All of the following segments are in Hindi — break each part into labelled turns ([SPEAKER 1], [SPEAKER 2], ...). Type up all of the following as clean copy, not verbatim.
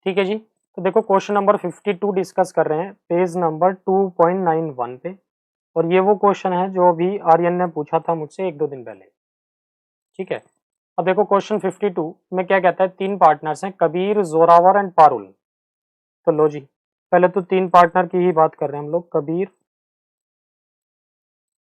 [SPEAKER 1] ठीक है जी। तो देखो क्वेश्चन नंबर 52 डिस्कस कर रहे हैं पेज नंबर 2.91 पे, और ये वो क्वेश्चन है जो अभी आर्यन ने पूछा था मुझसे 1-2 दिन पहले। ठीक है, अब देखो क्वेश्चन 52 में क्या कहता है, 3 पार्टनर्स हैं कबीर, जोरावर एंड पारुल। तो लो जी, पहले तो 3 पार्टनर की ही बात कर रहे हैं हम लोग, कबीर,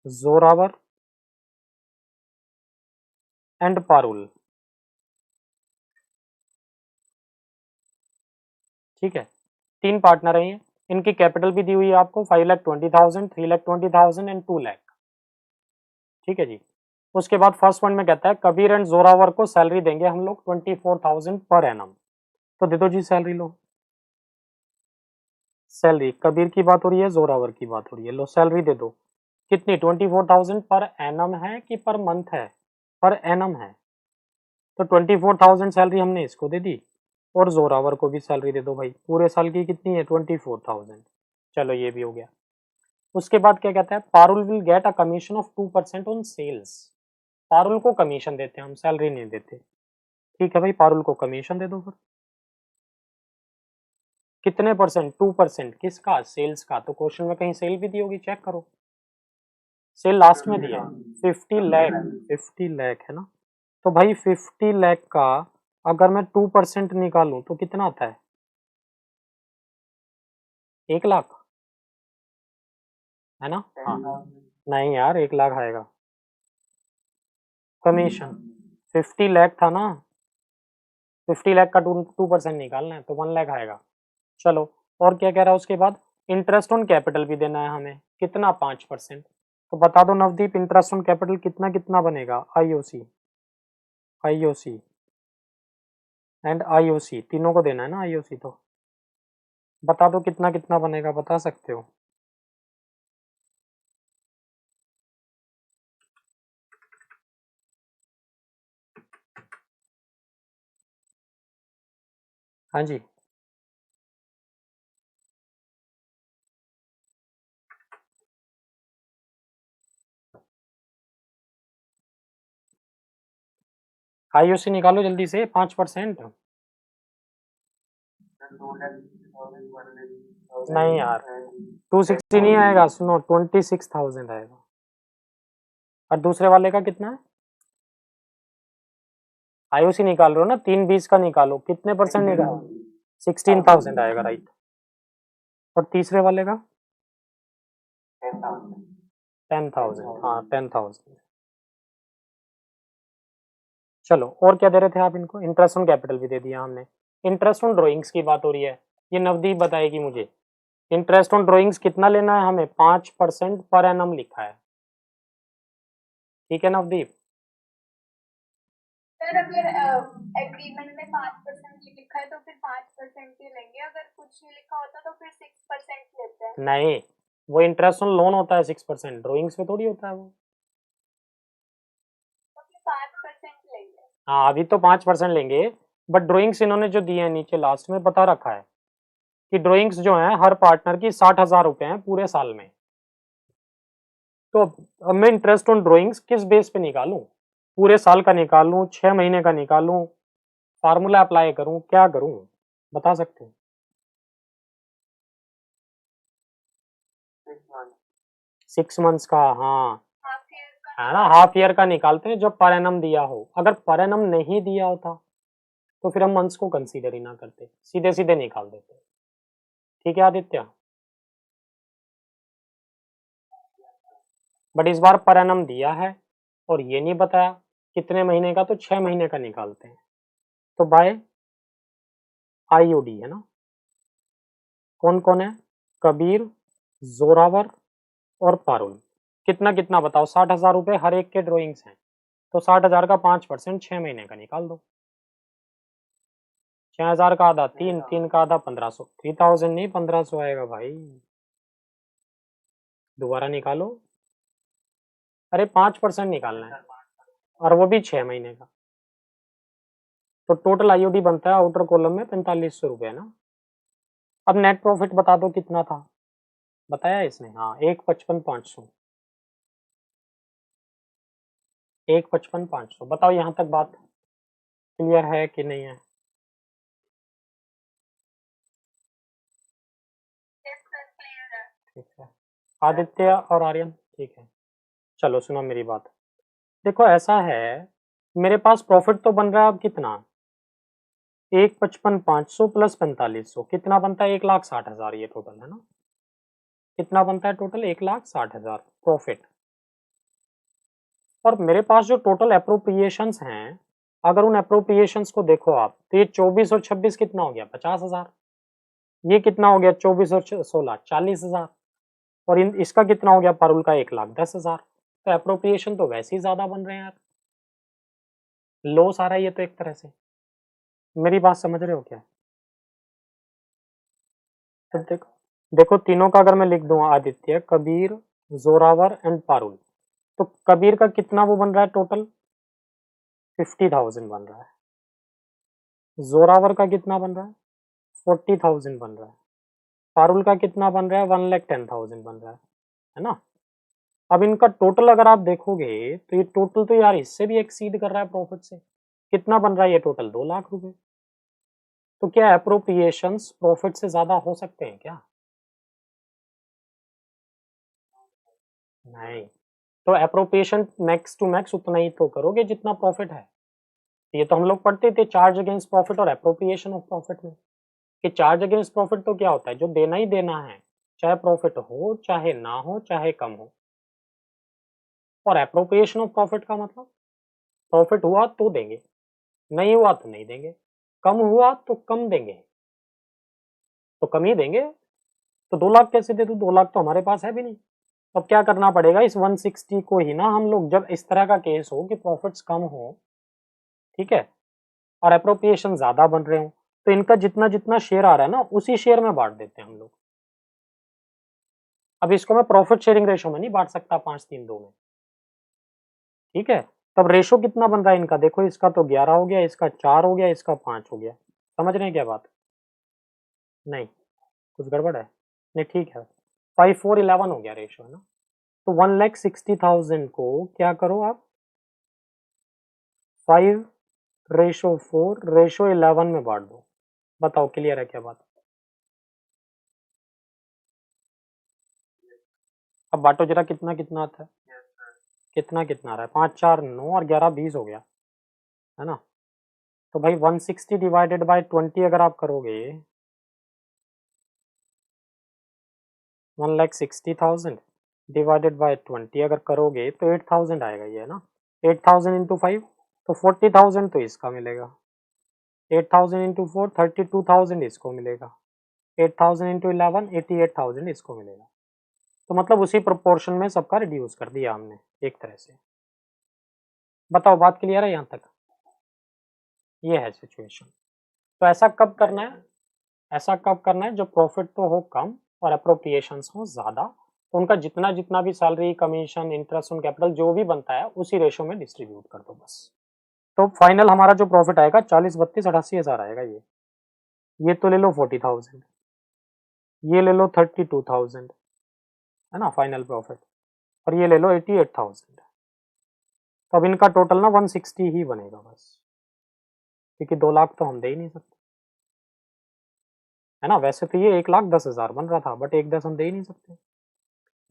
[SPEAKER 1] जोरावर एंड पारुल। ठीक है, 3 पार्टनर है ये, इनकी कैपिटल भी दी हुई है आपको 5,20,000, 3,20,000 एंड 2 लाख। ठीक है जी। उसके बाद फर्स्ट वन में कहता है कबीर एंड जोरावर को सैलरी देंगे हम लोग 24,000 पर एनम। तो दे दो जी सैलरी, लो सैलरी, कबीर की बात हो रही है, जोरावर की बात हो रही है, लो सैलरी दे दो। कितनी, 24,000 पर एनम है कि पर मंथ है? पर एनम है। तो 24,000 सैलरी हमने इसको दे दी, और जोरावर को भी सैलरी दे दो भाई, पूरे साल की कितनी है, 24,000। चलो ये भी हो गया। उसके बाद क्या कहता है, Parul will get a commission of 2% on sales. Parul को कमीशन देते हैं हम, सैलरी नहीं देते। ठीक है भाई, पारुल को कमीशन दे दो फिर। कितने परसेंट, 2%, किसका, सेल्स का। तो क्वेश्चन में कहीं सेल भी दी होगी, चेक करो, सेल लास्ट में दिया है 50 लाख, 50 लाख है ना। तो भाई 50 लाख का अगर मैं 2% निकालूं तो कितना आता है, 1 लाख, है ना। हाँ, नहीं यार 1 लाख आएगा कमीशन, 50 लाख था ना, 50 लाख का 2% निकालना है तो 1 लाख आएगा। चलो, और क्या कह रहा है उसके बाद, इंटरेस्ट ऑन कैपिटल भी देना है हमें, कितना, 5%। तो बता दो नवदीप, इंटरेस्ट ऑन कैपिटल कितना कितना बनेगा, आईओसी, आईओसी एंड आईओसी तीनों को देना है ना, आईओसी। तो बता दो कितना कितना बनेगा, बता सकते हो? हाँ जी, आईओसी निकालो जल्दी से, 5%। नहीं यार, 260 नहीं आएगा, सुनो 26,000 आएगा। और दूसरे वाले का कितना है, आईओसी निकाल रहे हो ना, 3 20 का निकालो, कितने परसेंट निकालो, 16,000 आएगा, राइट। और तीसरे वाले का 10,000, हाँ 10,000। चलो, और क्या दे रहे थे आप इनको, इंटरेस्ट ऑन कैपिटल भी दे दिया हमने। इंटरेस्ट ऑन ड्रॉइंग्स की बात हो रही है, ये नवदीप बताएगी मुझे। इंटरेस्ट ऑन ड्रॉइंग्स कितना लेना है हमें, 5% पर एनम लिखा है। ठीक है नवदीप।
[SPEAKER 2] सर अगर एग्रीमेंट में 5% लिखा है तो फिर 5% ही लेंगे, अगर कुछ नहीं लिखा होता तो फिर 6% लेते हैं।
[SPEAKER 1] नहीं, वो इंटरेस्ट ऑन लोन होता है 6%, ड्रॉइंग्स पे थोड़ी होता है वो।
[SPEAKER 2] तो फिर 5% लेंगे।
[SPEAKER 1] हाँ अभी तो 5% लेंगे, बट ड्रॉइंग्स इन्होंने जो दिए हैं नीचे लास्ट में बता रखा है कि ड्रॉइंग्स जो है हर पार्टनर की 60,000 रुपए हैं पूरे साल में। तो अब मैं इंटरेस्ट ऑन ड्रॉइंग्स किस बेस पे निकालूं, पूरे साल का निकालूं, 6 महीने का निकालूं, फार्मूला अप्लाई करूं, क्या करूं, बता सकते हैं? 6 मंथ्स का, हाँ,
[SPEAKER 2] हाफ ईयर का
[SPEAKER 1] है ना,
[SPEAKER 2] निकाल
[SPEAKER 1] हाफ ईयर का निकालते हैं जब पर एनम दिया हो। अगर पर एनम नहीं दिया होता तो फिर हम मंथ्स को कंसीडर ही ना करते, सीधे सीधे निकाल देते। ठीक है आदित्य, बट इस बार पर एनम दिया है और ये नहीं बताया कितने महीने का, तो 6 महीने का निकालते हैं। तो बाय आईओडी है ना, कौन कौन है, कबीर, जोरावर और पारुल। कितना कितना बताओ, 60,000 रुपए हर एक के ड्रॉइंग्स हैं, तो 60,000 का 5% 6 महीने का निकाल दो। 6,000 का आधा 3, 3 का आधा 1,500, 3,000 नहीं 1,500 आएगा भाई। दोबारा निकालो, अरे 5% निकालना है, और वो भी 6 महीने का। तो टोटल आईओडी बनता है आउटर कॉलम में 4,500 रुपए ना। अब नेट प्रॉफिट बता दो कितना था, बताया इसने, हाँ 1,55,500, 1,55,500। बताओ यहाँ तक बात क्लियर है कि नहीं है? ठीक है, आदित्य और आर्यन, ठीक है। चलो सुनो मेरी बात, देखो ऐसा है, मेरे पास प्रॉफिट तो बन रहा है अब कितना, 1,55,500 प्लस 4500 कितना बनता है, 1,60,000 ये टोटल है ना, कितना बनता है टोटल, 1,60,000 प्रॉफिट। और मेरे पास जो टोटल अप्रोप्रिएशंस हैं, अगर उन अप्रोप्रिएशंस को देखो आप, तो ये 24 और 26 कितना हो गया, 50,000। ये कितना हो गया, 24 और 16 40,000। और इसका कितना हो गया, पारुल का 1,10,000। तो अप्रोप्रिएशन तो वैसे ही ज्यादा बन रहे हैं यार, लॉस आ रहा है ये तो एक तरह से। मेरी बात समझ रहे हो क्या? तो देखो देखो तीनों का अगर मैं लिख दूं, आदित्य, कबीर, जोरावर एंड पारुल, तो कबीर का कितना वो बन रहा है टोटल, 50,000 बन रहा है। जोरावर का कितना बन रहा है, 40,000 बन रहा है। पारुल का कितना बन रहा है, 1,10,000 बन रहा है ना। अब इनका टोटल अगर आप देखोगे तो ये टोटल तो यार इससे भी एक्सीड कर रहा है प्रॉफिट से। कितना बन रहा है ये टोटल, 2 लाख रुपए। तो क्या अप्रोप्रिएशंस प्रॉफिट से ज्यादा हो सकते हैं क्या? नहीं। तो अप्रोप्रिएशन मैक्स टू मैक्स उतना ही तो करोगे जितना प्रॉफिट है। ये तो हम लोग पढ़ते थे चार्ज अगेंस्ट प्रॉफिट और अप्रोप्रिएशन ऑफ प्रॉफिट में, कि चार्ज अगेंस्ट प्रॉफिट तो क्या होता है, जो देना ही देना है, चाहे प्रॉफिट हो चाहे ना हो चाहे कम हो। और अप्रोप्रिएशन ऑफ प्रॉफिट का मतलब, प्रॉफिट हुआ तो देंगे, नहीं हुआ तो नहीं देंगे, कम हुआ तो कम देंगे, तो कम ही देंगे। तो 2 लाख कैसे दे दूं, 2 लाख तो हमारे पास है भी नहीं। अब क्या करना पड़ेगा, इस 160 को ही ना हम लोग, जब इस तरह का केस हो कि प्रॉफिट्स कम हो, ठीक है, और अप्रोप्रिएशन ज्यादा बन रहे हो, तो इनका जितना जितना शेयर आ रहा है ना, उसी शेयर में बांट देते हैं हम लोग। अब इसको मैं प्रॉफिट शेयरिंग रेशो में नहीं बांट सकता 5-3-2 में, ठीक है। तब रेशो कितना बन रहा है इनका, देखो इसका तो 11 हो गया, इसका 4 हो गया, इसका 5 हो गया। समझ रहे हैं क्या बात? नहीं, कुछ गड़बड़ है? नहीं ठीक है, 5-4-11 हो गया रेशो, है ना। तो 1,60,000 को क्या करो आप, 5:4:11 में बांट दो। बताओ क्लियर है क्या बात? अब बांटो जरा, कितना कितना आता है, कितना कितना आ रहा है, 5-4-9 और 11-20 हो गया, है ना। तो भाई 160 डिवाइडेड बाय 20 अगर आप करोगे, 1,60,000 डिवाइडेड बाय 20 अगर करोगे तो 8,000 आएगा ये, है ना। 8,000 इंटू 5 तो 40,000 तो इसका मिलेगा, 8,000 इंटू 4 32,000 इसको मिलेगा, 8,000 इंटू 11 88,000 इसको मिलेगा। तो मतलब उसी प्रोपोर्शन में सबका रिड्यूस कर दिया हमने एक तरह से। बताओ बात क्लियर है यहाँ तक? ये है सिचुएशन। तो ऐसा कब करना है, ऐसा कब करना है, जब प्रॉफिट तो हो कम और अप्रोप्रिएशंस हो ज्यादा, तो उनका जितना जितना भी salary, commission, interest on capital जो भी बनता है उसी रेशो में डिस्ट्रीब्यूट कर दो बस। तो फाइनल हमारा जो प्रॉफिट आएगा 40-32-88 हज़ार आएगा ये तो ले लो 40,000, ये ले लो 32,000, है ना फाइनल प्रॉफिट, और ये ले लो 88,000। तो अब इनका टोटल ना 160 ही बनेगा बस, क्योंकि 2 लाख तो हम दे ही नहीं सकते, है ना। वैसे तो ये 1,10,000 बन रहा था, बट 1,10 हम दे ही नहीं सकते।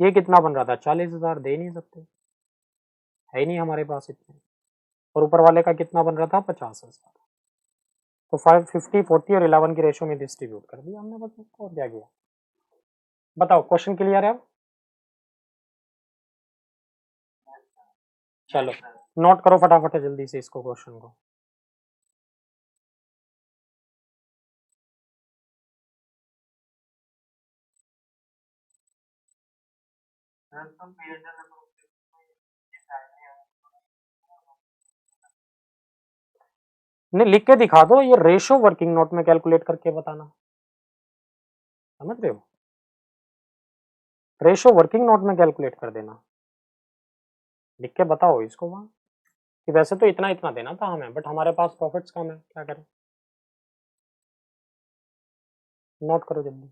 [SPEAKER 1] ये कितना बन रहा था, 40,000, दे ही नहीं सकते, है ही नहीं हमारे पास इतने। और ऊपर वाले का कितना बन रहा था, 50,000। तो 550 40 और 11 की रेशो में डिस्ट्रीब्यूट कर दिया हमने बस, और क्या किया। बताओ क्वेश्चन क्लियर है अब? चलो नोट करो फटाफट जल्दी से इसको, क्वेश्चन को। नहीं लिख के दिखा दो, ये रेशो वर्किंग नोट में कैलकुलेट करके बताना, समझ रहे हो। रेशो वर्किंग नोट में कैलकुलेट कर देना, लिख के बताओ इसको वहां, कि वैसे तो इतना इतना देना था हमें, बट हमारे पास प्रॉफिट्स कम है, क्या करें। नोट करो जल्दी।